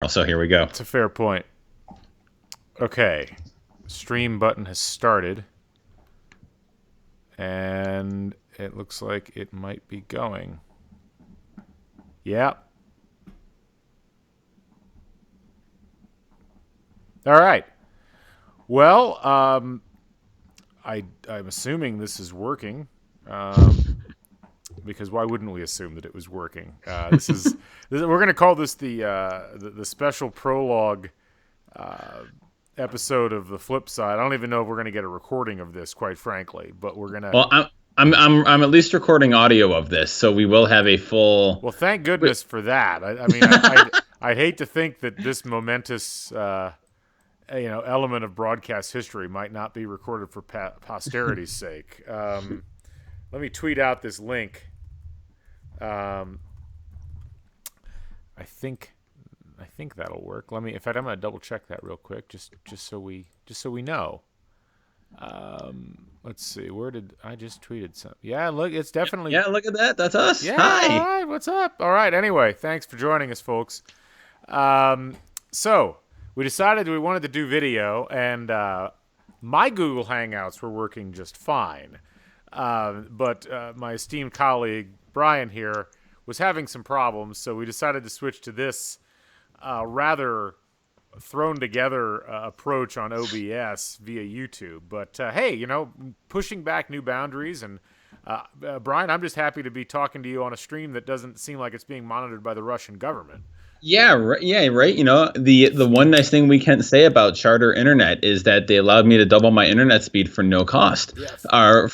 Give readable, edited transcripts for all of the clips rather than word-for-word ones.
So here we go. That's a fair point. Okay. Stream button has started. And it looks like it might be going. Yeah. All right. Well, I'm assuming this is working. Because why wouldn't we assume that it was working? We're going to call this the special prologue episode of The Flip Side. I don't even know if we're going to get a recording of this, quite frankly, but we're going to. Well, I'm at least recording audio of this, so we will have a full. Well, thank goodness for that. I mean, I'd hate to think that this momentous, element of broadcast history might not be recorded for posterity's sake. Let me tweet out this link. I think that'll work. In fact, I'm gonna double check that real quick, just so we know. Let's see. Where did I just tweeted something? Yeah, look, it's definitely. Yeah, look at that. That's us. Yeah. Hi. All right. What's up? All right. Anyway, thanks for joining us, folks. So we decided we wanted to do video, and my Google Hangouts were working just fine. But my esteemed colleague Brian here was having some problems, so we decided to switch to this rather thrown together approach on OBS via YouTube. But hey, pushing back new boundaries, and Brian, I'm just happy to be talking to you on a stream that doesn't seem like it's being monitored by the Russian government. Yeah, right. The one nice thing we can say about Charter Internet is that they allowed me to double my internet speed for no cost. Yes. Going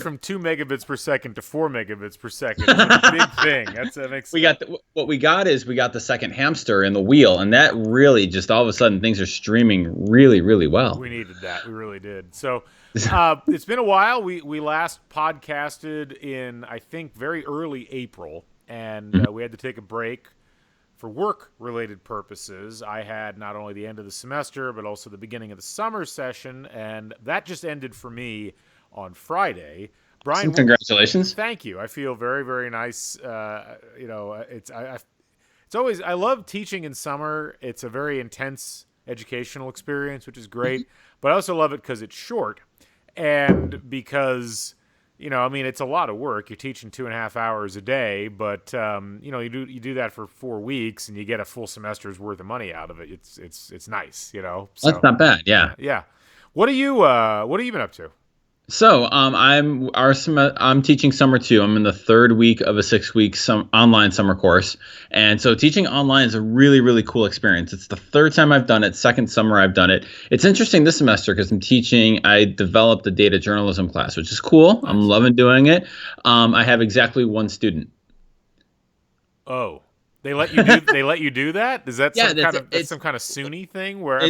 from 2 megabits per second to 4 megabits per second is a big thing. That makes sense. We got the second hamster in the wheel, and that really just all of a sudden things are streaming really, really well. We needed that. We really did. So it's been a while. We last podcasted in, I think, very early April, and we had to take a break for work-related purposes. I had not only the end of the semester, but also the beginning of the summer session, and that just ended for me on Friday. Brian, congratulations! Thank you. I feel very, very nice. It's always, I love teaching in summer. It's a very intense educational experience, which is great. But I also love it because it's short, and because it's a lot of work. You're teaching 2.5 hours a day, but you do that for 4 weeks, and you get a full semester's worth of money out of it. It's nice, So, that's not bad. Yeah. Yeah. What have you been up to? So I'm teaching summer 2. I'm in the 3rd week of a 6-week online summer course. And so teaching online is a really, really cool experience. It's the 3rd time I've done it, 2nd summer I've done it. It's interesting this semester because I developed a data journalism class, which is cool. I'm loving doing it. I have exactly 1 student. Oh. They let you do that? Is that some kind of SUNY thing where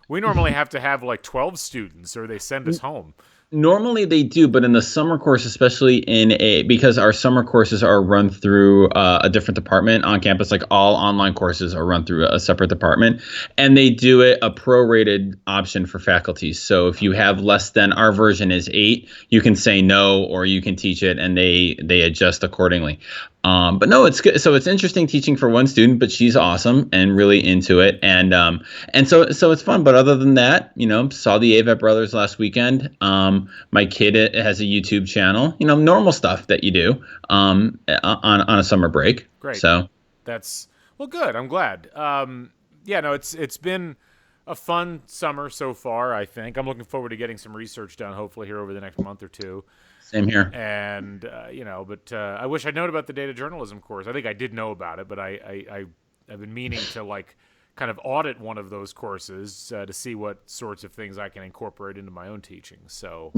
we normally have to have like 12 students or they send us home. Normally they do, but in the summer course, especially because our summer courses are run through a different department on campus, like all online courses are run through a separate department, and they do it a prorated option for faculty. So if you have less than, our version is 8, you can say no, or you can teach it, and they adjust accordingly. But no, it's good. So it's interesting teaching for 1 student, but she's awesome and really into it. And so it's fun. But other than that, saw the Avett Brothers last weekend. My kid has a YouTube channel, normal stuff that you do, on a summer break. Great. So that's, well, good. I'm glad. It's been a fun summer so far, I think. I'm looking forward to getting some research done, hopefully here over the next month or 2. Same here. And, but I wish I'd known about the data journalism course. I think I did know about it, but I've been meaning to kind of audit one of those courses to see what sorts of things I can incorporate into my own teaching. So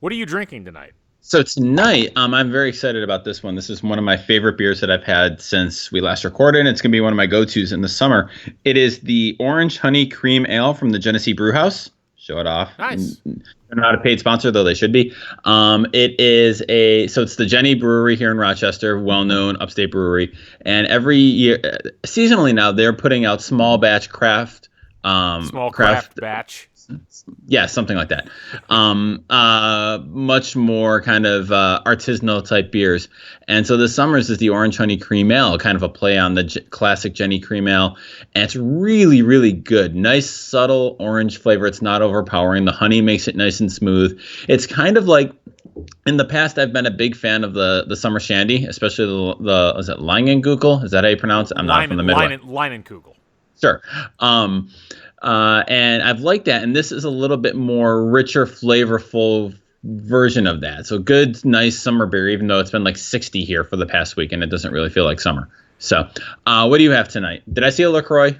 what are you drinking tonight? So tonight, I'm very excited about this one. This is one of my favorite beers that I've had since we last recorded, and it's going to be one of my go-tos in the summer. It is the Orange Honey Cream Ale from the Genesee Brewhouse. Show it off. Nice. They're not a paid sponsor, though they should be. It's the Jenny Brewery here in Rochester, well-known upstate brewery. And every year, seasonally now, they're putting out small batch craft. Small craft batch. Yeah, something like that. Much more kind of artisanal type beers. And so the Summers is the Orange Honey Cream Ale, kind of a play on the classic Jenny Cream Ale. And it's really, really good. Nice, subtle orange flavor. It's not overpowering. The honey makes it nice and smooth. It's kind of like, in the past, I've been a big fan of the Summer Shandy, especially the is it Langenkugel? Is that how you pronounce it? I'm not from the Midwest. Leinenkugel. Sure. And I've liked that. And this is a little bit more richer, flavorful version of that. So good, nice summer beer, even though it's been like 60 here for the past week and it doesn't really feel like summer. So what do you have tonight? Did I see a LaCroix?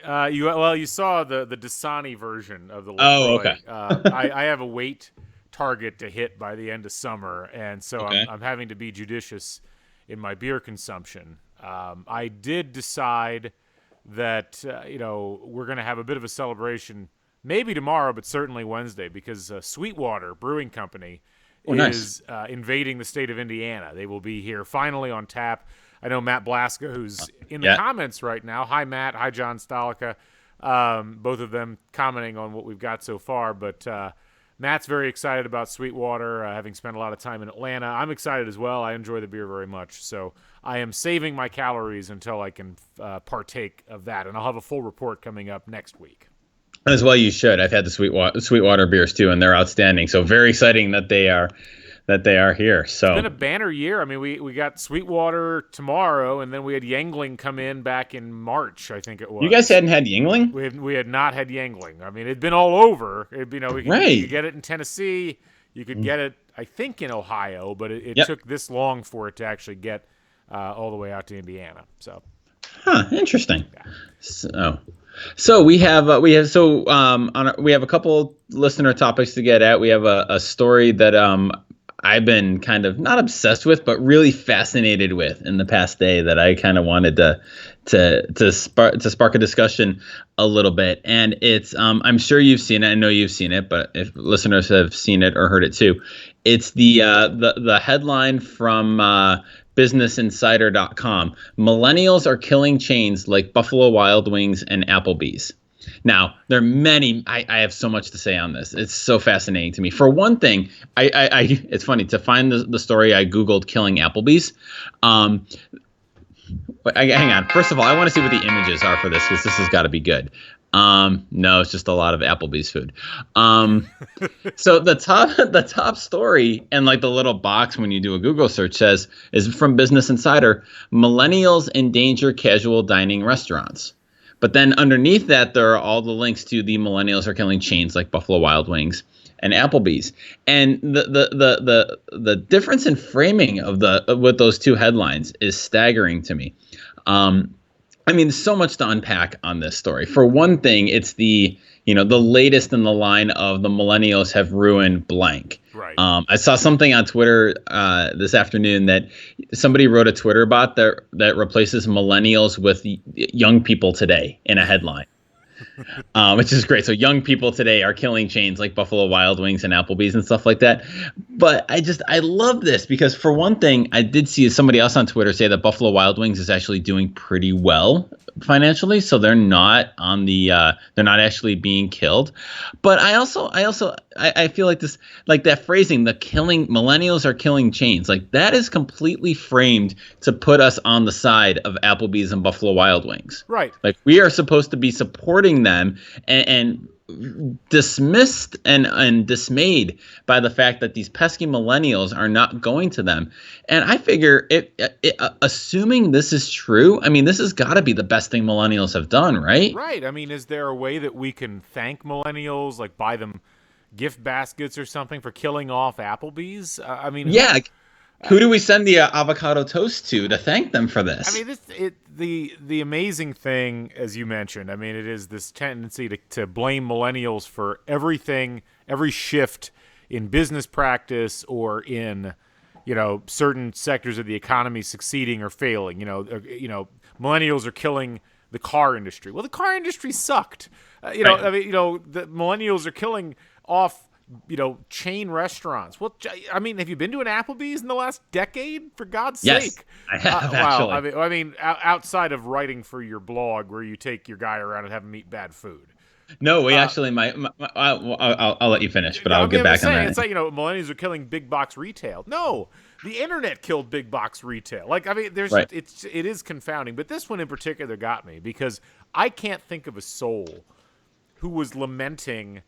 You saw the Dasani version of the LaCroix. Oh, okay. I have a weight target to hit by the end of summer, and so Okay. I'm having to be judicious in my beer consumption. I did decide that we're going to have a bit of a celebration, maybe tomorrow, but certainly Wednesday, because Sweetwater Brewing Company Nice. is invading the state of Indiana. They will be here finally on tap. I know Matt Blaska, who's in the comments right now. Hi, Matt. Hi, John Stolica. Both of them commenting on what we've got so far, but Matt's very excited about Sweetwater, having spent a lot of time in Atlanta. I'm excited as well. I enjoy the beer very much. So I am saving my calories until I can partake of that. And I'll have a full report coming up next week. As well, you should. I've had the Sweetwater beers too, and they're outstanding. So very exciting that they are here. So it's been a banner year. I mean, we got Sweetwater tomorrow, and then we had Yangling come in back in March, I think it was. You guys hadn't had Yingling? We had not had Yangling. I mean, it'd been all over. You could get it in Tennessee. You could get it, I think, in Ohio, but it took this long for it to actually get all the way out to Indiana. So, Interesting. Yeah. So we have a couple listener topics to get at. We have a story that I've been kind of not obsessed with, but really fascinated with in the past day that I kind of wanted to spark a discussion a little bit. And it's I'm sure you've seen it. I know you've seen it, but if listeners have seen it or heard it too, it's the headline from BusinessInsider.com. Millennials are killing chains like Buffalo Wild Wings and Applebee's. Now, there are many. I have so much to say on this. It's so fascinating to me. For one thing, it's funny to find the story. I Googled killing Applebee's. Hang on. First of all, I want to see what the images are for this because this has got to be good. No, it's just a lot of Applebee's food. So the top story and like the little box when you do a Google search is from Business Insider. Millennials endanger casual dining restaurants. But then underneath that, there are all the links to the millennials are killing chains like Buffalo Wild Wings and Applebee's. And the difference in framing with those two headlines is staggering to me. I mean, so much to unpack on this story. For one thing, it's the latest in the line of the millennials have ruined blank. Right. I saw something on Twitter this afternoon that somebody wrote a Twitter bot that replaces millennials with young people today in a headline, which is great. So young people today are killing chains like Buffalo Wild Wings and Applebee's and stuff like that. But I love this because for one thing, I did see somebody else on Twitter say that Buffalo Wild Wings is actually doing pretty well financially, so they're not they're not actually being killed. But I feel like this, like that phrasing, the killing millennials are killing chains, like that is completely framed to put us on the side of Applebee's and Buffalo Wild Wings. Right. Like we are supposed to be supporting them and dismissed and dismayed by the fact that these pesky millennials are not going to them. And I figure assuming this is true, I mean, this has got to be the best thing millennials have done, right? Right. I mean, is there a way that we can thank millennials, like buy them gift baskets or something for killing off Applebee's? I mean, yeah. Who do we send the avocado toast to thank them for this? I mean, the amazing thing, as you mentioned, I mean, it is this tendency to blame millennials for everything, every shift in business practice or in, certain sectors of the economy succeeding or failing. Millennials are killing the car industry. Well, the car industry sucked. Right. The millennials are killing off chain restaurants. Well, I mean, have you been to an Applebee's in the last decade? For God's sake. I have, wow. actually. I mean, outside of writing for your blog where you take your guy around and have him eat bad food. No, we actually I'll let you finish, but I'll I mean, get I'm just back on saying, that. it's like, millennials are killing big box retail. No, the internet killed big box retail. Like, I mean, Right. it is confounding, but this one in particular got me because I can't think of a soul who was lamenting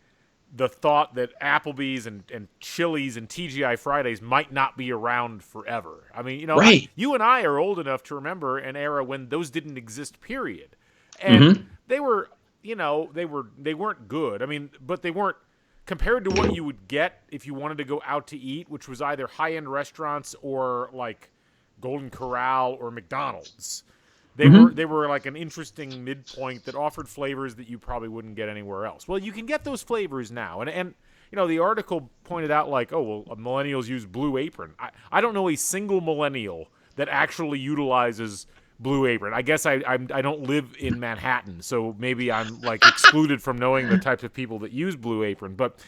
the thought that Applebee's and Chili's and TGI Fridays might not be around forever. I mean, Right. you and I are old enough to remember an era when those didn't exist, period. And Mm-hmm. they were, they weren't good. I mean, but they weren't compared to what you would get if you wanted to go out to eat, which was either high-end restaurants or like Golden Corral or McDonald's. Mm-hmm. They were like an interesting midpoint that offered flavors that you probably wouldn't get anywhere else. Well, you can get those flavors now, and the article pointed out like, oh well, millennials use Blue Apron. I don't know a single millennial that actually utilizes Blue Apron. I guess I don't live in Manhattan, so maybe I'm like excluded from knowing the types of people that use Blue Apron. But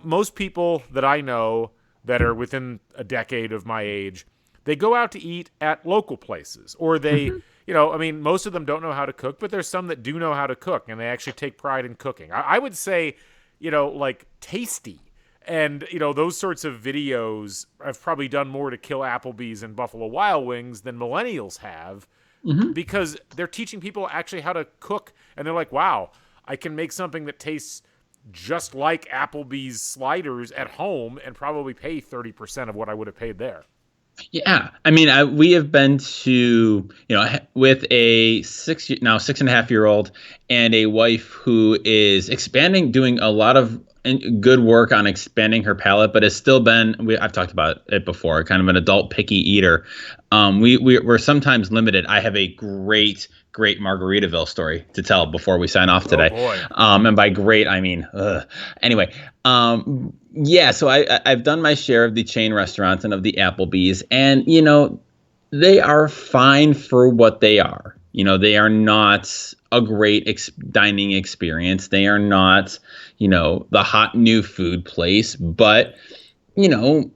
most people that I know that are within a decade of my age, they go out to eat at local places, or they, Mm-hmm. I mean, most of them don't know how to cook, but there's some that do know how to cook, and they actually take pride in cooking. I would say, like Tasty and, those sorts of videos have probably done more to kill Applebee's and Buffalo Wild Wings than millennials have, Mm-hmm. because they're teaching people actually how to cook, and they're like, wow, I can make something that tastes just like Applebee's sliders at home and probably pay 30% of what I would have paid there. Yeah, I mean, we have been to, with a 6.5 year old and a wife who is expanding, doing a lot of good work on expanding her palate, but has still been, I've talked about it before, kind of an adult picky eater. We're sometimes limited. I have a great Margaritaville story to tell before we sign off Oh today. boy. And by great, I mean, anyway. Yeah, so I've done my share of the chain restaurants and of the Applebee's, and they are fine for what they are. They are not a great dining experience. They are not, the hot new food place, but you know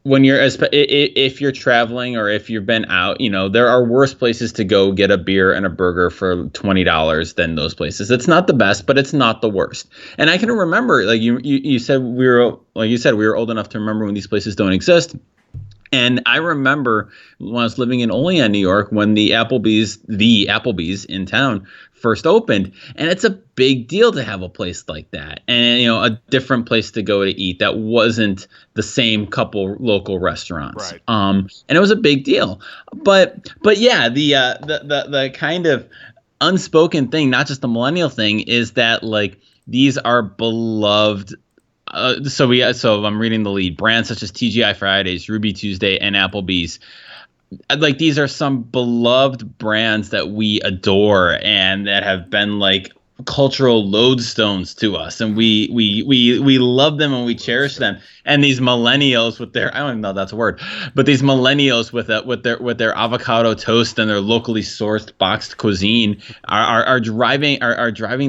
when if you're traveling or if you've been out, there are worse places to go get a beer and a burger for $20 than those places. It's not the best, but it's not the worst. And I can remember, like you said, we were old enough to remember when these places don't exist. And I remember when I was living in Olean, New York, when the Applebee's in town first opened, and it's a big deal to have a place like that, and a different place to go to eat that wasn't the same couple local restaurants. Right. And it was a big deal. But yeah, the kind of unspoken thing, not just the millennial thing, is that like these are beloved. So I'm reading the lead. Brands such as TGI Fridays, Ruby Tuesday, and Applebee's. Like these are some beloved brands that we adore and that have been like cultural lodestones to us, and we love them and we cherish them. And these millennials with their, I don't even know if that's a word, but these millennials with their avocado toast and their locally sourced boxed cuisine are driving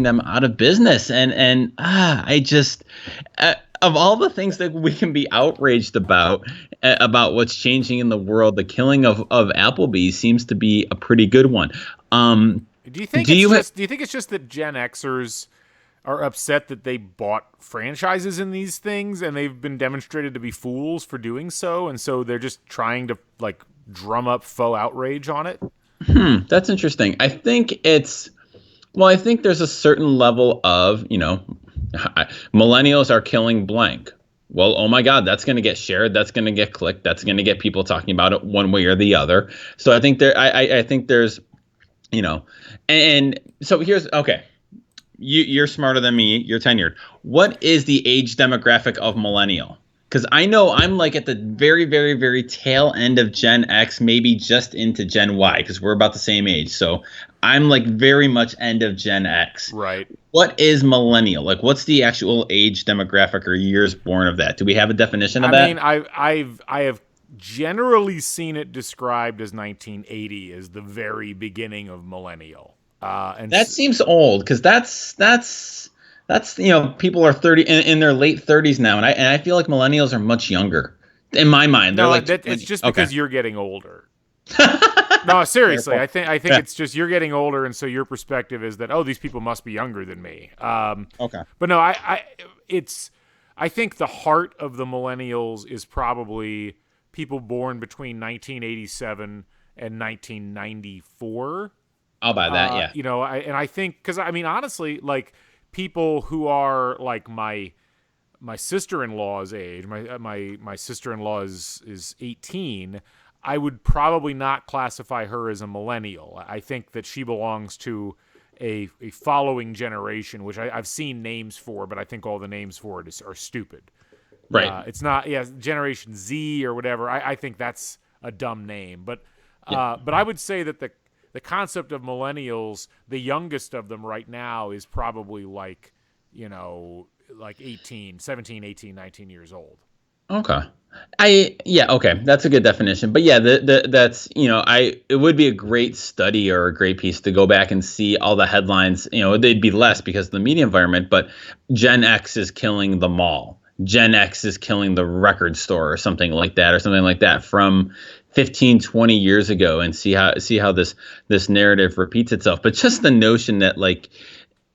them out of business. And I just of all the things that we can be outraged about what's changing in the world, the killing of Applebee's seems to be a pretty good one. Do you think Do you do you think it's just that Gen Xers are upset that they bought franchises in these things and they've been demonstrated to be fools for doing so, and so they're just trying to like drum up faux outrage on it? That's interesting. I think there's a certain level of, millennials are killing blank. Well, oh my God, that's going to get shared. That's going to get clicked. That's going to get people talking about it one way or the other. So I think I think there's, and so here's, okay. You're smarter than me. You're tenured. What is the age demographic of millennial? Because I know I'm like at the very, very, very tail end of Gen X, maybe just into Gen Y, because we're about the same age. So I'm like very much end of Gen X. Right. What is millennial? Like, what's the actual age demographic or years born of that? Do we have a definition of that? I mean, I have generally seen it described as 1980 as the very beginning of millennial. And That seems old because that's people are 30 in their late 30s now, and I feel like millennials are much younger in my mind. They're no, like it's just okay. because you're getting older. No, seriously, Careful. I think Yeah. it's just you're getting older, and so your perspective is that these people must be younger than me. Okay. But no, I think the heart of the millennials is probably people born between 1987 and 1994. I'll buy that. Yeah. I think because I mean honestly, like people who are like my sister-in-law's age, my sister-in-law is 18. I would probably not classify her as a millennial. I think that she belongs to a following generation, which I've seen names for, but I think all the names for it are stupid. Right. It's not, Generation Z or whatever. I think that's a dumb name. But I would say that the concept of millennials, the youngest of them right now is probably like 17, 18, 19 years old. Okay. Okay, that's a good definition. But yeah, that's it would be a great study or a great piece to go back and see all the headlines. They'd be less because of the media environment, but Gen X is killing the mall. Gen X is killing the record store or something like that from 15, 20 years ago, and see how this narrative repeats itself. But just the notion that like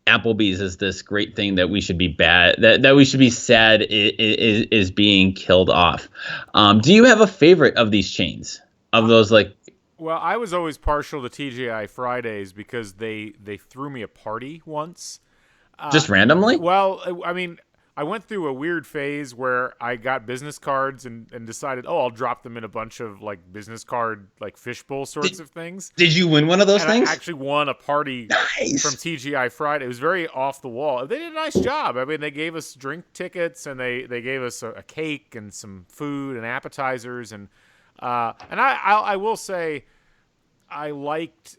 Applebee's is this great thing that we should be bad, that we should be sad is being killed off. Do you have a favorite of these chains? Of those like? Well, I was always partial to TGI Fridays because they threw me a party once. Just randomly? Well, I mean, I went through a weird phase where I got business cards and decided, I'll drop them in a bunch of like business card, like fishbowl sorts of things. Did you win one of those things? I actually won a party from TGI Friday. It was very off the wall. They did a nice job. I mean, they gave us drink tickets and they gave us a cake and some food and appetizers. And I will say I liked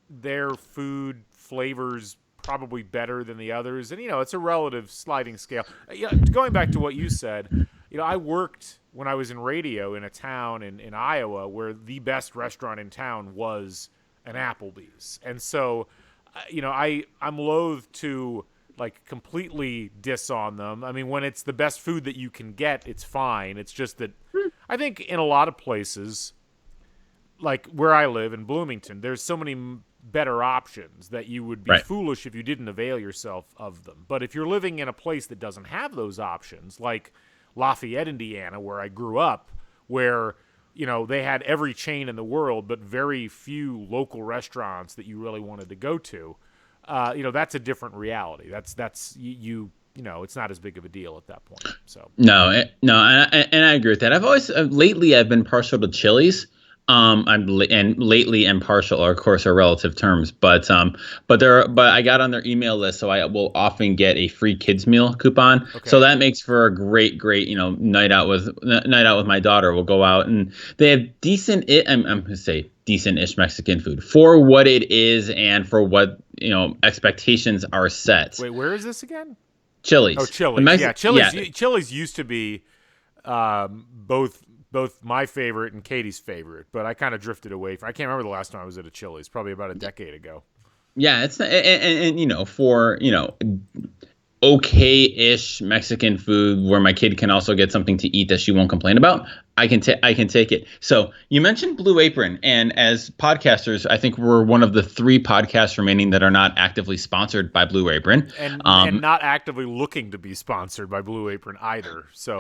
their food flavors probably better than the others, and it's a relative sliding scale. Going back to what you said, I worked when I was in radio in a town in Iowa where the best restaurant in town was an Applebee's, and so I'm loath to like completely diss on them. I mean, when it's the best food that you can get, it's fine. It's just that I think in a lot of places, like where I live in Bloomington, there's so many better options that you would be foolish if you didn't avail yourself of them. But if you're living in a place that doesn't have those options, like Lafayette, Indiana, where I grew up, where they had every chain in the world but very few local restaurants that you really wanted to go to, that's a different reality. That's it's not as big of a deal at that point. So no, and I agree with that. I've always lately I've been partial to Chili's. And lately and partial, of course, are relative terms, but I got on their email list, so I will often get a free kids meal coupon. Okay. So that makes for a great night out with my daughter. We'll go out and they have decent. I'm gonna say decent-ish Mexican food for what it is and for what expectations are set. Wait, where is this again? Chili's. Oh, Chili's. Chili's used to be both my favorite and Katie's favorite, but I kind of drifted away from. I can't remember the last time I was at a Chili's. Probably about a decade ago. Yeah, it's and for okay-ish Mexican food where my kid can also get something to eat that she won't complain about, I can take it. So you mentioned Blue Apron, and as podcasters, I think we're one of the 3 podcasts remaining that are not actively sponsored by Blue Apron, and not actively looking to be sponsored by Blue Apron either. So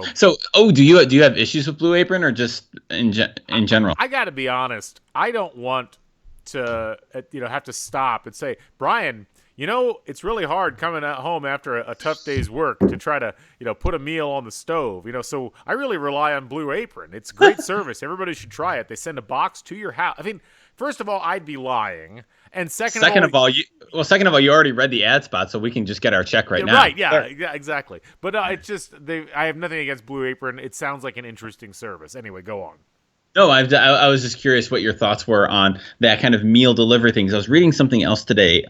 do you have issues with Blue Apron or just in general? I got to be honest. I don't want to have to stop and say, Brian, it's really hard coming at home after a tough day's work to try to, put a meal on the stove. So I really rely on Blue Apron. It's great service. Everybody should try it. They send a box to your house. I mean, first of all, I'd be lying. And second of all, you already read the ad spot, so we can just get our check right now. Right, yeah, exactly. But it's just, I have nothing against Blue Apron. It sounds like an interesting service. Anyway, go on. No, I was just curious what your thoughts were on that kind of meal delivery things. I was reading something else today.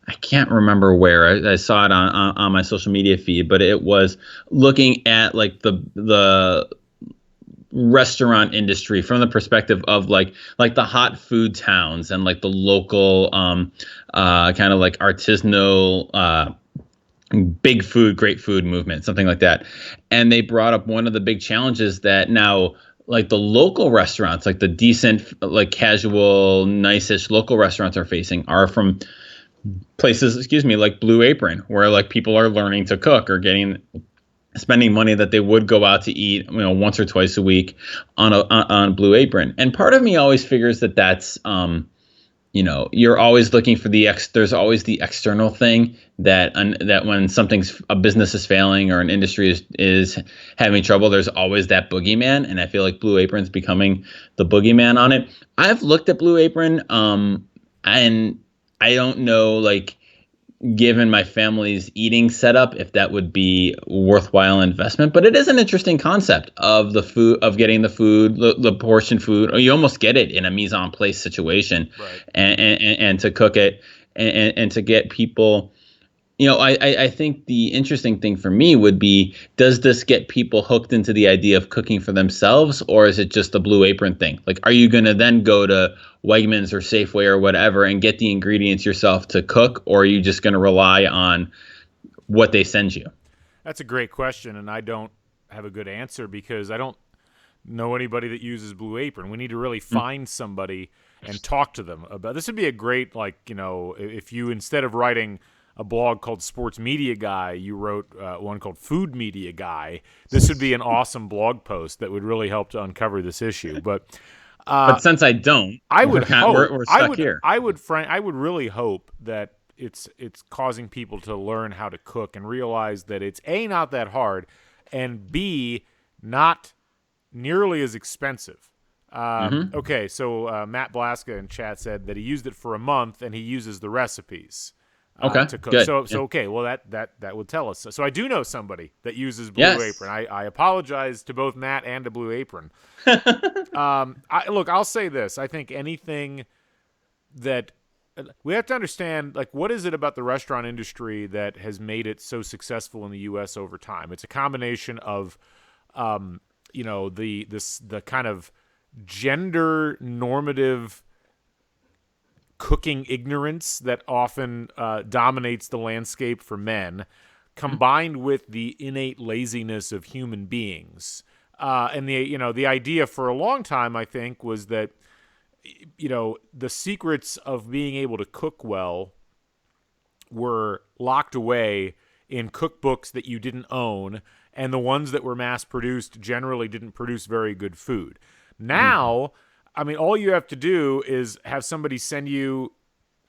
I can't remember where I saw it on my social media feed, but it was looking at like the restaurant industry from the perspective of like the hot food towns and like the local kind of like artisanal big food, great food movement, something like that. And they brought up one of the big challenges that now like the local restaurants, like the decent, like casual, nice-ish local restaurants are facing are from places, excuse me, like Blue Apron, where like people are learning to cook or spending money that they would go out to eat, once or twice a week on Blue Apron. And part of me always figures that that's you're always looking for there's always the external thing that when a business is failing or an industry is having trouble, there's always that boogeyman. And I feel like Blue Apron's becoming the boogeyman on it. I've looked at Blue Apron, and I don't know, like, given my family's eating setup, if that would be worthwhile investment. But it is an interesting concept of the food, of getting the food, the portion food, or you almost get it in a mise en place situation, Right. and to cook it and to get people. I think the interesting thing for me would be, does this get people hooked into the idea of cooking for themselves, or is it just a Blue Apron thing? Like, are you going to then go to Wegmans or Safeway or whatever and get the ingredients yourself to cook, or are you just going to rely on what they send you? That's a great question, and I don't have a good answer because I don't know anybody that uses Blue Apron. We need to really find somebody and talk to them about this. Would be a great, if you, instead of writing a blog called Sports Media Guy, you wrote one called Food Media Guy. This would be an awesome blog post that would really help to uncover this issue. But since I don't, I would hope we're stuck here. I would really hope that it's causing people to learn how to cook and realize that it's A, not that hard, and B, not nearly as expensive. Okay, so Matt Blaska in chat said that he used it for a month and he uses the recipes. Okay, to cook. good. So Yeah. okay, well that would tell us. So I do know somebody that uses Blue Yes. Apron. I apologize to both Matt and to Blue Apron. I'll say this. I think anything that we have to understand, like, what is it about the restaurant industry that has made it so successful in the U.S. over time? It's a combination of, the kind of gender normative cooking ignorance that often dominates the landscape for men, combined with the innate laziness of human beings. And the idea for a long time, I think, was that, the secrets of being able to cook well were locked away in cookbooks that you didn't own, and the ones that were mass produced generally didn't produce very good food. Now, I mean, all you have to do is have somebody send you,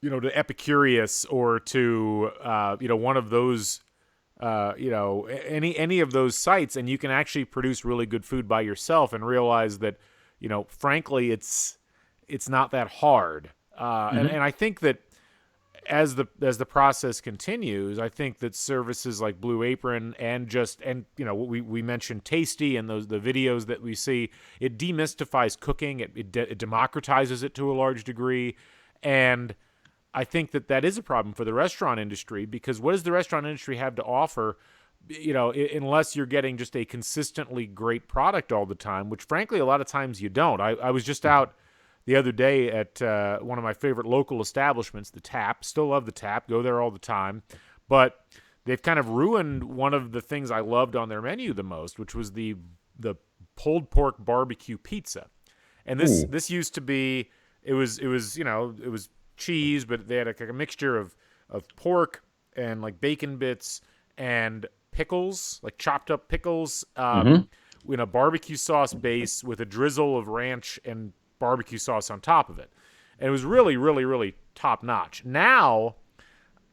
to Epicurious or to, one of those, any of those sites, and you can actually produce really good food by yourself and realize that, frankly, it's not that hard. And I think that as the process continues, I think that services like Blue Apron and we mentioned Tasty and the videos that we see, it demystifies cooking, it democratizes it to a large degree, and I think that is a problem for the restaurant industry, because what does the restaurant industry have to offer? Unless you're getting just a consistently great product all the time, which frankly a lot of times you don't. I was just out the other day at one of my favorite local establishments, the Tap. Still love the Tap. Go there all the time. But they've kind of ruined one of the things I loved on their menu the most, which was the pulled pork barbecue pizza. And this used to be, it was cheese, but they had a mixture of pork and like bacon bits and pickles, like chopped up pickles, in a barbecue sauce base with a drizzle of ranch and barbecue sauce on top of it. And it was really, really, really top notch. Now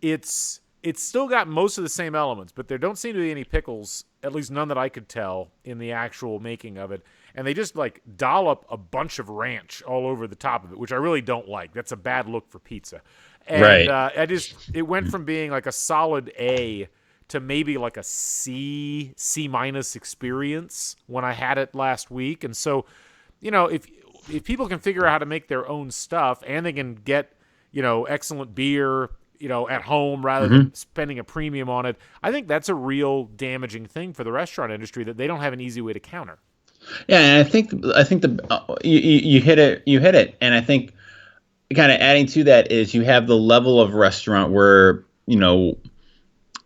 it's still got most of the same elements, but there don't seem to be any pickles, at least none that I could tell, in the actual making of it. And they just like dollop a bunch of ranch all over the top of it, which I really don't like. That's a bad look for pizza. And Right. It went from being like a solid A to maybe like a C minus experience when I had it last week. And so, if people can figure out how to make their own stuff and they can get, excellent beer, at home rather than spending a premium on it, I think that's a real damaging thing for the restaurant industry that they don't have an easy way to counter. Yeah, and I think you hit it, and I think kind of adding to that is you have the level of restaurant where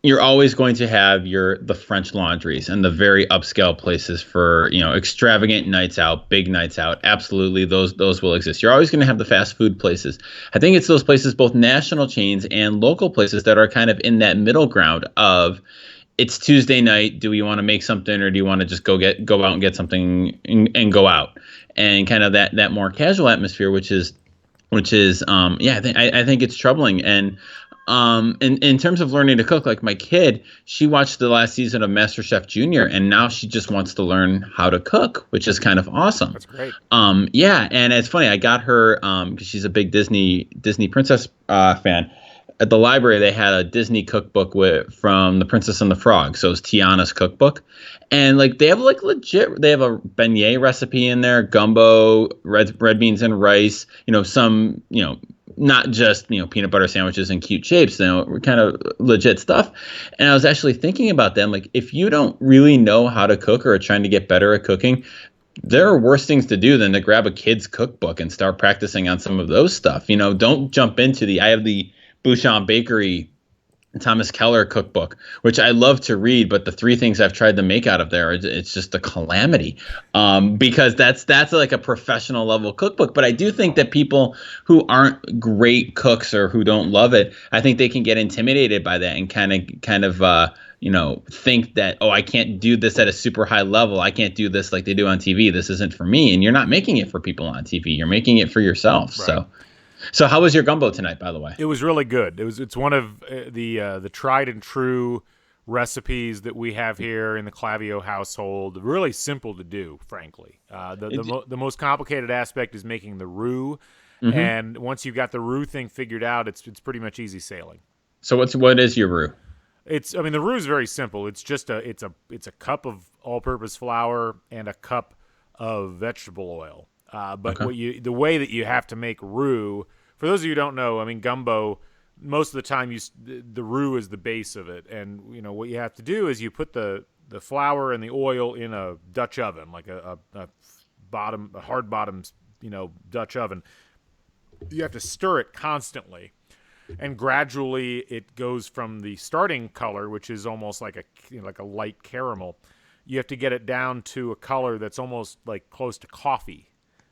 you're always going to have the French laundries and the very upscale places for, extravagant nights out, big nights out. Absolutely, those will exist. You're always going to have the fast food places. I think it's those places, both national chains and local places, that are kind of in that middle ground of, it's Tuesday night. Do we want to make something, or do you want to just go out and get something and go out, and kind of that more casual atmosphere, which is yeah, I think it's troubling. And in terms of learning to cook, like my kid, she watched the last season of MasterChef Junior, and now she just wants to learn how to cook, which is kind of awesome. That's great. Yeah, and it's funny. I got her because she's a big Disney princess fan. At the library, they had a Disney cookbook from The Princess and the Frog. So it's Tiana's cookbook. And like they have like legit, they have a beignet recipe in there, gumbo, red beans and rice, some, not just, peanut butter sandwiches and cute shapes, kind of legit stuff. And I was actually thinking about them, like, if you don't really know how to cook or are trying to get better at cooking, there are worse things to do than to grab a kid's cookbook and start practicing on some of those stuff. Don't jump into I have the Bouchon Bakery Thomas Keller cookbook, which I love to read, but the 3 things I've tried to make out of there, it's just a calamity, because that's like a professional level cookbook. But I do think that people who aren't great cooks or who don't love it, I think they can get intimidated by that and kind of think that, oh, I can't do this at a super high level. I can't do this like they do on TV. This isn't for me. And you're not making it for people on TV. You're making it for yourself. Right. So how was your gumbo tonight, by the way? It was really good. It's one of the tried and true recipes that we have here in the Clavio household. Really simple to do, frankly. The most complicated aspect is making the roux, and once you've got the roux thing figured out, it's pretty much easy sailing. So what is your roux? The roux is very simple. It's just it's a cup of all-purpose flour and a cup of vegetable oil. But okay. The way that you have to make roux, for those of you who don't know, gumbo, most of the time the roux is the base of it, and what you have to do is you put the flour and the oil in a Dutch oven, like a hard bottom, Dutch oven. You have to stir it constantly, and gradually it goes from the starting color, which is almost like a light caramel. You have to get it down to a color that's almost like close to coffee.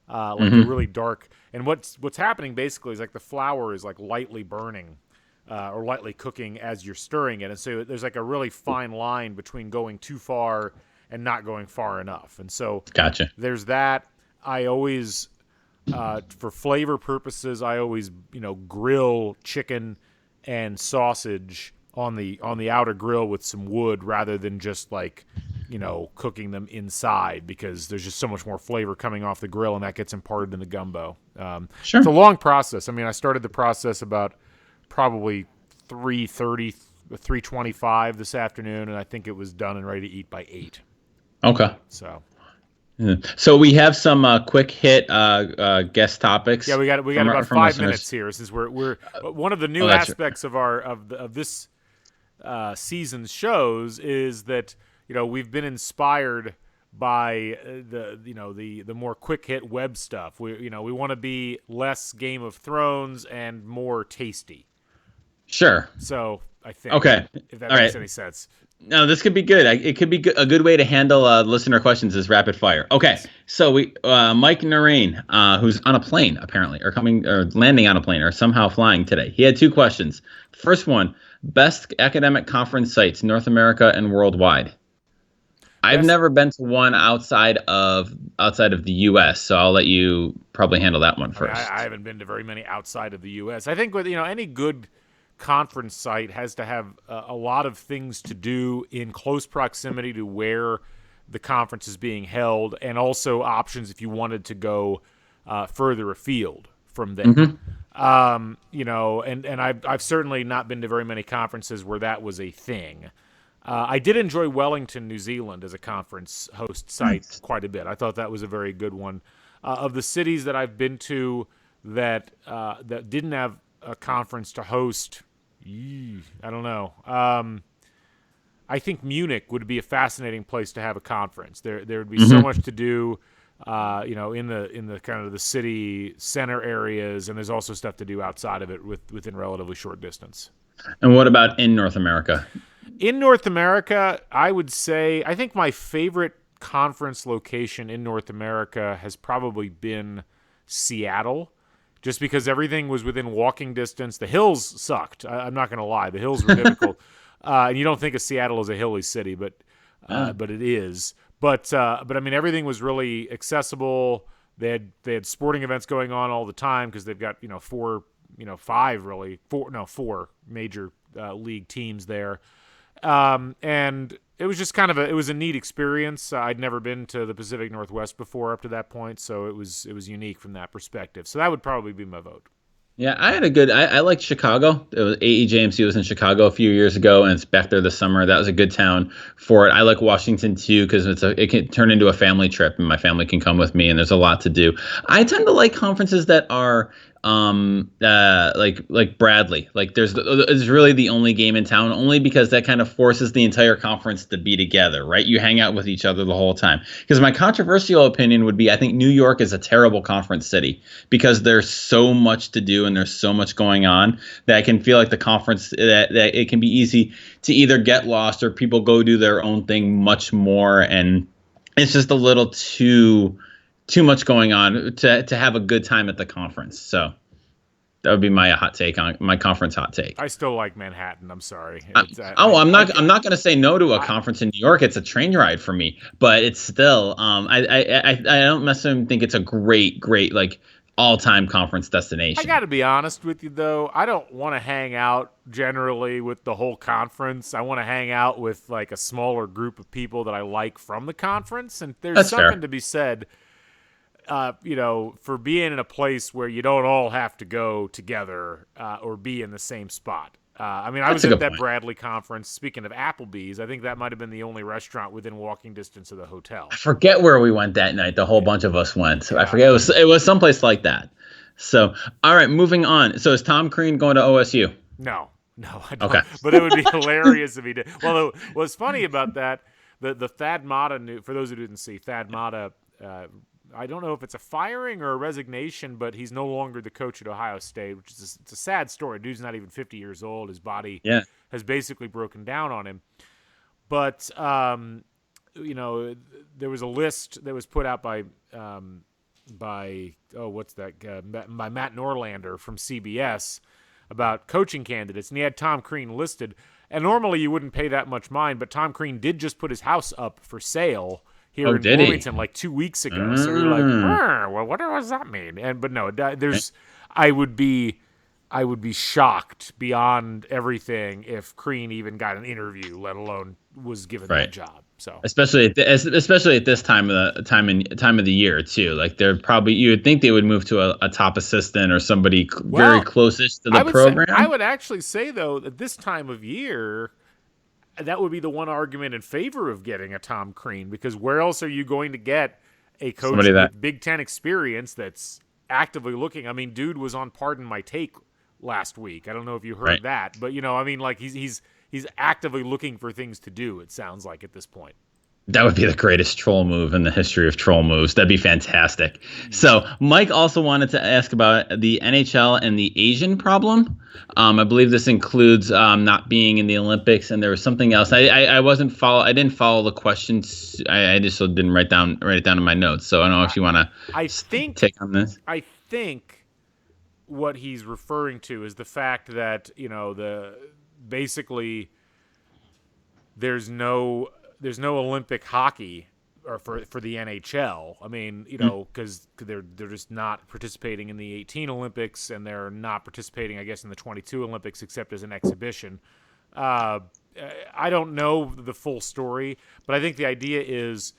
A really dark, and what's happening basically is like the flour is like lightly burning or lightly cooking as you're stirring it, and so there's like a really fine line between going too far and not going far enough. And so gotcha. There's that. I always for flavor purposes, I always grill chicken and sausage on the outer grill with some wood rather than just like cooking them inside, because there's just so much more flavor coming off the grill, and that gets imparted in the gumbo. Sure. It's a long process. I started the process about probably 3:30, 3:25 this afternoon, and I think it was done and ready to eat by 8. Okay. So we have some quick hit guest topics. Yeah, we got about 5 minutes here, since we're one of the new aspects of this season's shows is that we've been inspired by the more quick hit web stuff. We want to be less Game of Thrones and more tasty. Sure. So I think if that makes any sense. No, this could be good. It could be a good way to handle listener questions is rapid fire. Okay, so Mike Noreen, who's on a plane apparently, or landing on a plane, or somehow flying today. He had 2 questions. First one: best academic conference sites, North America and worldwide. I've never been to one outside of the U.S., so I'll let you probably handle that one first. I haven't been to very many outside of the U.S. I think with any good conference site has to have a lot of things to do in close proximity to where the conference is being held, and also options if you wanted to go further afield from there. And I've certainly not been to very many conferences where that was a thing. I did enjoy Wellington, New Zealand as a conference host site quite a bit. I thought that was a very good one. Of the cities that I've been to that didn't have a conference to host, I don't know. I think Munich would be a fascinating place to have a conference. There would be so much to do, in the kind of the city center areas, and there's also stuff to do outside of it within relatively short distance. And what about in North America? In North America, I would say I think my favorite conference location in North America has probably been Seattle, just because everything was within walking distance. The hills sucked. I'm not going to lie; the hills were difficult, and you don't think of Seattle as a hilly city, but it is. But I mean, everything was really accessible. They had sporting events going on all the time because they've got four major league teams there. And it was just it was a neat experience. I'd never been to the Pacific Northwest before up to that point, so it was unique from that perspective. So that would probably be my vote. Yeah, I liked Chicago. It was AEJMC was in Chicago a few years ago, and it's back there this summer. That was a good town for it. I like Washington too because it can turn into a family trip, and my family can come with me, and there's a lot to do. I tend to like conferences that are like Bradley. Like it's really the only game in town, only because that kind of forces the entire conference to be together, right? You hang out with each other the whole time. Because my controversial opinion would be I think New York is a terrible conference city because there's so much to do and there's so much going on that I can feel like the conference that it can be easy to either get lost or people go do their own thing much more, and it's just a little too much going on to have a good time at the conference. So that would be my hot take on my conference hot take. I still like Manhattan. I'm sorry. I'm not going to say no to a conference in New York. It's a train ride for me, but it's still I don't necessarily think it's a great like all-time conference destination. I got to be honest with you though. I don't want to hang out generally with the whole conference. I want to hang out with like a smaller group of people that I like from the conference, and there's That's something fair. to be said for being in a place where you don't all have to go together or be in the same spot. I mean, I was at that Bradley conference. Speaking of Applebee's, I think that might have been the only restaurant within walking distance of the hotel. I forget where we went that night. The whole bunch of us went. So I forget it was someplace like that. So, all right, moving on. So is Tom Crean going to OSU? No, I don't. Okay. But it would be hilarious if he did. Well, what's funny about that, the Thad Matta news, for those who didn't see, Thad Matta, I don't know if it's a firing or a resignation, but he's no longer the coach at Ohio State, which is it's a sad story. Dude's not even 50 years old. His body has basically broken down on him. But, there was a list that was put out by Matt Norlander from CBS about coaching candidates, and he had Tom Crean listed. And normally you wouldn't pay that much mind, but Tom Crean did just put his house up for sale here in Bloomington like 2 weeks ago. So you're like, well, what does that mean? But no, I would be shocked beyond everything if Crean even got an interview, let alone was given that job. So especially at this time of the year too. Like you would think they would move to a top assistant or somebody very closest to the program. I would actually say though that this time of year, that would be the one argument in favor of getting a Tom Crean, because where else are you going to get a coach with Big Ten experience that's actively looking? I mean, dude was on Pardon My Take last week. I don't know if you heard that, but I mean, like he's actively looking for things to do. It sounds like at this point. That would be the greatest troll move in the history of troll moves. That'd be fantastic. So Mike also wanted to ask about the NHL and the Asian problem. I believe this includes not being in the Olympics, and there was something else. I didn't follow the questions. I just didn't write it down in my notes. So I don't know if you want to take on this. I think what he's referring to is the fact that basically there's no Olympic hockey or for the NHL. I mean, because they're just not participating in the 18 Olympics, and they're not participating, I guess, in the 22 Olympics except as an exhibition. I don't know the full story, but I think the idea is,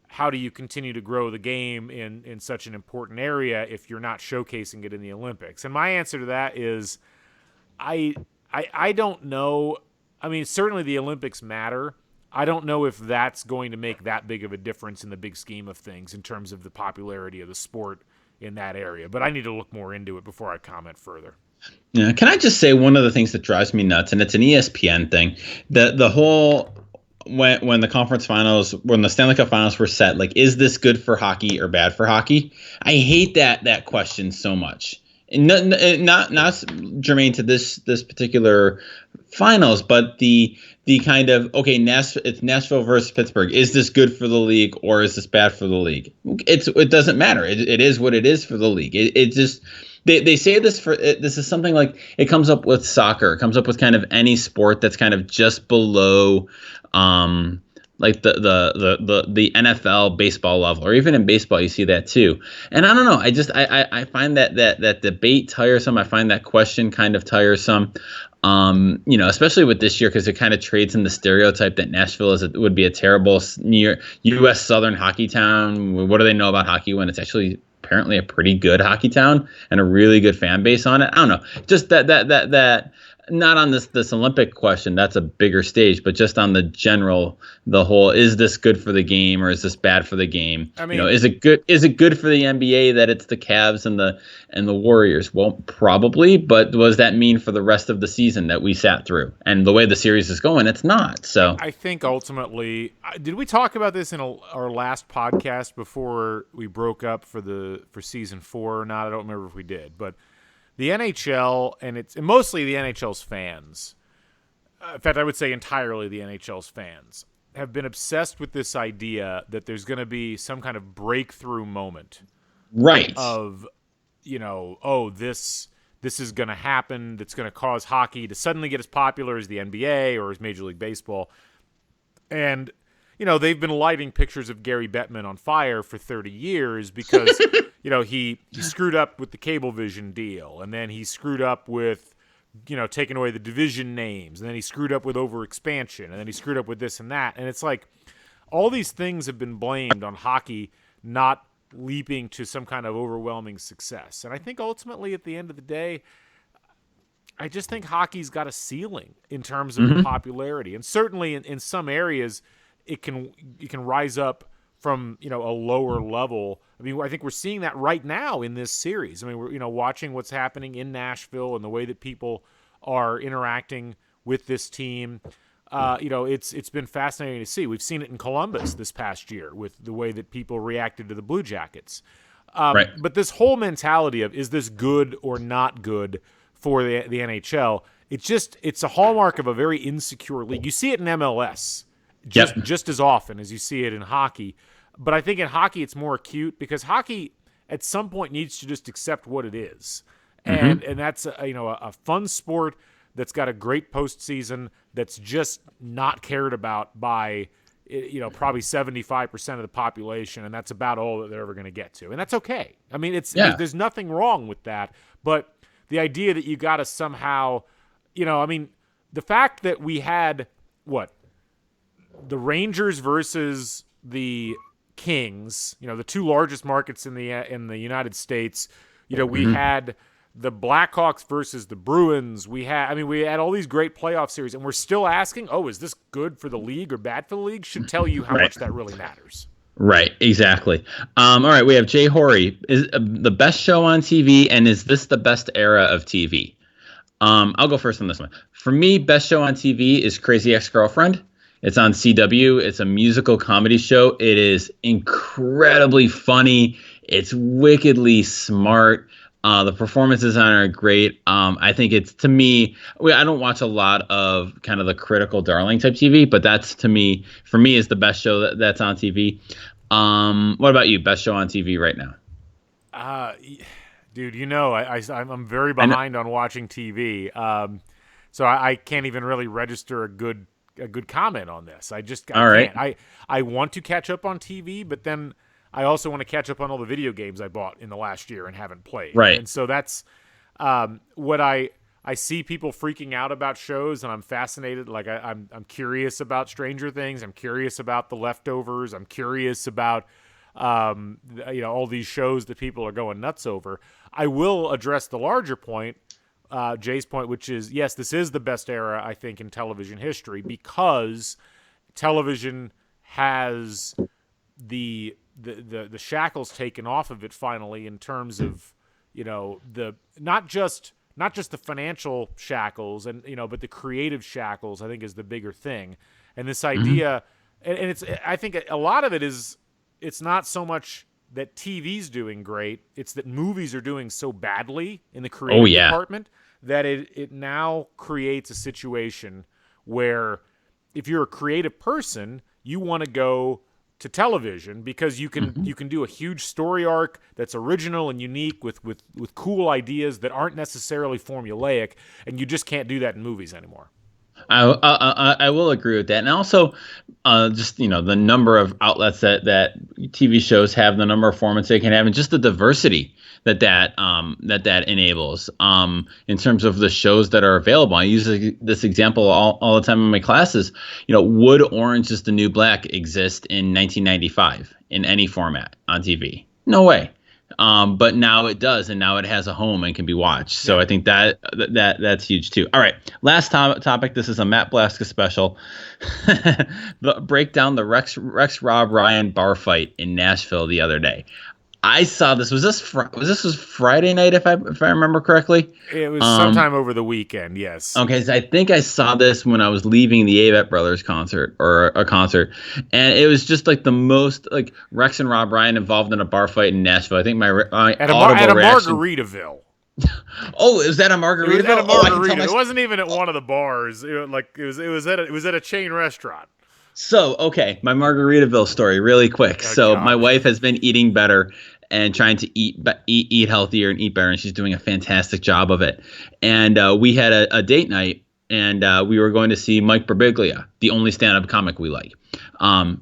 how do you continue to grow the game in such an important area if you're not showcasing it in the Olympics? And my answer to that is, I don't know. I mean, certainly the Olympics matter. I don't know if that's going to make that big of a difference in the big scheme of things in terms of the popularity of the sport in that area. But I need to look more into it before I comment further. Yeah, can I just say one of the things that drives me nuts, and it's an ESPN thing, the whole when the Stanley Cup finals were set, like, is this good for hockey or bad for hockey? I hate that question so much. Not germane to this particular finals, but the kind of, okay, it's Nashville versus Pittsburgh. Is this good for the league or is this bad for the league? It doesn't matter. It is what it is for the league. It just they say this for this is something like it comes up with soccer. It comes up with kind of any sport that's kind of just below like the NFL baseball level, or even in baseball you see that too. And I don't know, I find that debate tiresome. I find that question kind of tiresome. Especially with this year, because it kind of trades in the stereotype that Nashville would be a terrible U.S. Southern hockey town. What do they know about hockey when it's actually apparently a pretty good hockey town and a really good fan base on it? I don't know. Just that not on this Olympic question, that's a bigger stage, but just on the whole, is this good for the game or is this bad for the game? I mean, is it good for the NBA that it's the Cavs and the Warriors? Well, probably, but what does that mean for the rest of the season that we sat through? And the way the series is going, it's not. So I think ultimately, did we talk about this in our last podcast before we broke up for season 4 or not? I don't remember if we did, but the NHL, and mostly the NHL's fans, in fact, I would say entirely the NHL's fans, have been obsessed with this idea that there's going to be some kind of breakthrough moment. Right. Of, this is going to happen, that's going to cause hockey to suddenly get as popular as the NBA or as Major League Baseball. And they've been lighting pictures of Gary Bettman on fire for 30 years because, he screwed up with the Cablevision deal, and then he screwed up with, taking away the division names, and then he screwed up with overexpansion, and then he screwed up with this and that. And it's like all these things have been blamed on hockey not leaping to some kind of overwhelming success. And I think ultimately at the end of the day, I just think hockey's got a ceiling in terms of popularity. And certainly in some areas, it can rise up from a lower level. I mean, I think we're seeing that right now in this series. I mean, we're watching what's happening in Nashville and the way that people are interacting with this team. It's been fascinating to see. We've seen it in Columbus this past year with the way that people reacted to the Blue Jackets. Right. But this whole mentality of, is this good or not good for the NHL? It's a hallmark of a very insecure league. You see it in MLS. Just as often as you see it in hockey. But I think in hockey it's more acute because hockey at some point needs to just accept what it is. And that's a fun sport that's got a great postseason that's just not cared about by probably 75% of the population, and that's about all that they're ever going to get to. And that's okay. I mean, there's nothing wrong with that, but the idea that you got to somehow, the fact that we had the Rangers versus the Kings, the two largest markets in the United States. We had the Blackhawks versus the Bruins. We had all these great playoff series, and we're still asking, is this good for the league or bad for the league? Should tell you how much that really matters. Right, exactly. All right, we have Jay Horry. Is the best show on TV, and is this the best era of TV? I'll go first on this one. For me, best show on TV is Crazy Ex-Girlfriend. It's on CW. It's a musical comedy show. It is incredibly funny. It's wickedly smart. The performances on it are great. I think it's, to me, I don't watch a lot of kind of the critical darling type TV, but that's, for me, is the best show that's on TV. What about you? Best show on TV right now? Dude, I'm very behind on watching TV. So I can't even really register a good comment on this. I can't. I want to catch up on TV, but then I also want to catch up on all the video games I bought in the last year and haven't played. Right. And so that's what I see people freaking out about shows, and I'm fascinated. Like I'm curious about Stranger Things. I'm curious about The Leftovers. I'm curious about all these shows that people are going nuts over. I will address the larger point, Jay's point, which is, yes, this is the best era, I think, in television history because television has the shackles taken off of it finally in terms of, the not just the financial shackles and, but the creative shackles, I think, is the bigger thing. And this idea, and I think a lot of it is, it's not so much that TV's doing great, it's that movies are doing so badly in the creative department that it now creates a situation where if you're a creative person, you want to go to television because you can do a huge story arc that's original and unique with cool ideas that aren't necessarily formulaic, and you just can't do that in movies anymore. I will agree with that, and also, just the number of outlets that TV shows have, the number of formats they can have, and just the diversity that enables in terms of the shows that are available. I use this example all the time in my classes. Would Orange is the New Black exist in 1995 in any format on TV? No way. But now it does, and now it has a home and can be watched. So I think that's huge too. All right, last topic. This is a Matt Blaska special. Break down the Rex Rob Ryan bar fight in Nashville the other day. I saw this. Was Friday night if I remember correctly? It was sometime over the weekend. Yes. Okay, so I think I saw this when I was leaving the Avett Brothers concert or a concert, and it was just like the most like Rex and Rob Ryan involved in a bar fight in Nashville. I think my at a Margaritaville. Oh, is that a Margaritaville? It was at a Margarita. It wasn't even at one of the bars. It was at a chain restaurant. So, okay, my Margaritaville story really quick. My wife has been eating better and trying to eat healthier and eat better, and she's doing a fantastic job of it. And we had a date night, and we were going to see Mike Birbiglia, the only stand-up comic we like.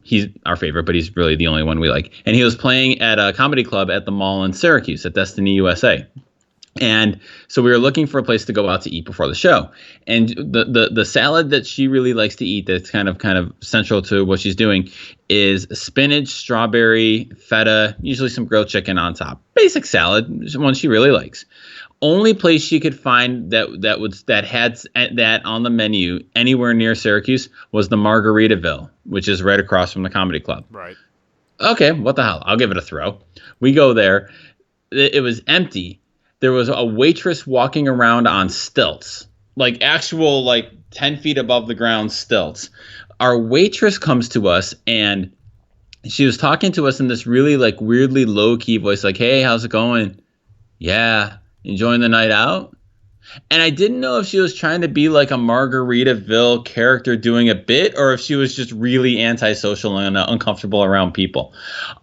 He's our favorite, but he's really the only one we like. And he was playing at a comedy club at the mall in Syracuse at Destiny USA. And so we were looking for a place to go out to eat before the show. And the salad that she really likes to eat that's kind of central to what she's doing is spinach, strawberry, feta, usually some grilled chicken on top. Basic salad, one she really likes. Only place she could find that had that on the menu anywhere near Syracuse was the Margaritaville, which is right across from the comedy club. Right. Okay, what the hell? I'll give it a throw. We go there. It was empty. There was a waitress walking around on stilts, like actual 10 feet above the ground stilts. Our waitress comes to us, and she was talking to us in this really weirdly low key voice, like, "Hey, how's it going? Yeah, enjoying the night out?" And I didn't know if she was trying to be like a Margaritaville character doing a bit, or if she was just really antisocial and uncomfortable around people.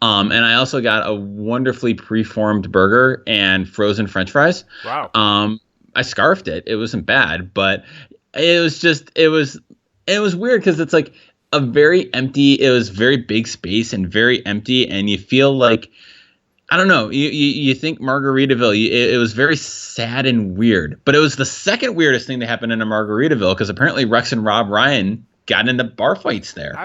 And I also got a wonderfully preformed burger and frozen French fries. Wow. I scarfed it. It wasn't bad, but it was weird because it's like a very empty. It was very big space and very empty, and you feel like, I don't know. You think Margaritaville, it was very sad and weird. But it was the second weirdest thing that happened in a Margaritaville because apparently Rex and Rob Ryan got into bar fights there,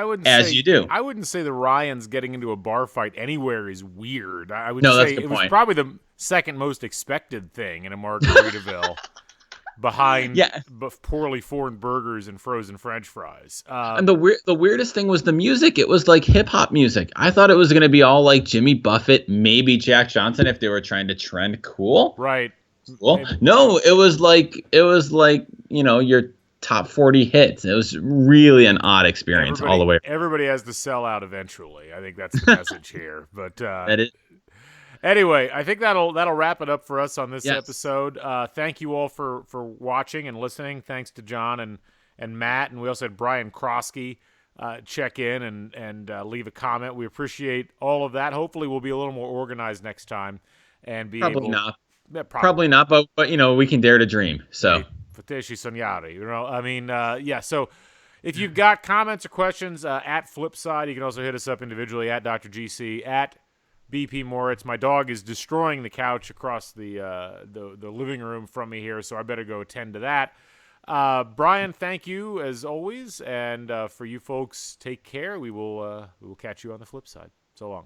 you do. I wouldn't say the Ryans getting into a bar fight anywhere is weird. I would say it was probably the second most expected thing in a Margaritaville. Behind poorly formed burgers and frozen French fries. And the weirdest thing was the music. It was like hip hop music. I thought it was going to be all like Jimmy Buffett, maybe Jack Johnson if they were trying to trend cool. Right. Well, no, it was like your top 40 hits. It was really an odd experience all the way. Everybody has to sell out eventually. I think that's the message here. But that is. Anyway, I think that'll wrap it up for us on this episode. Thank you all for watching and listening. Thanks to John and Matt, and we also had Brian Krosky check in and leave a comment. We appreciate all of that. Hopefully, we'll be a little more organized next time and be probably able. Not. Yeah, probably not, but we can dare to dream. So. Potesci sognare, So. If you've got comments or questions at Flipside, you can also hit us up individually at Dr. GC, at BP Moritz. My dog is destroying the couch across the living room from me here, so I better go attend to that. Brian, thank you as always, and for you folks, take care. We will catch you on the flip side. So long.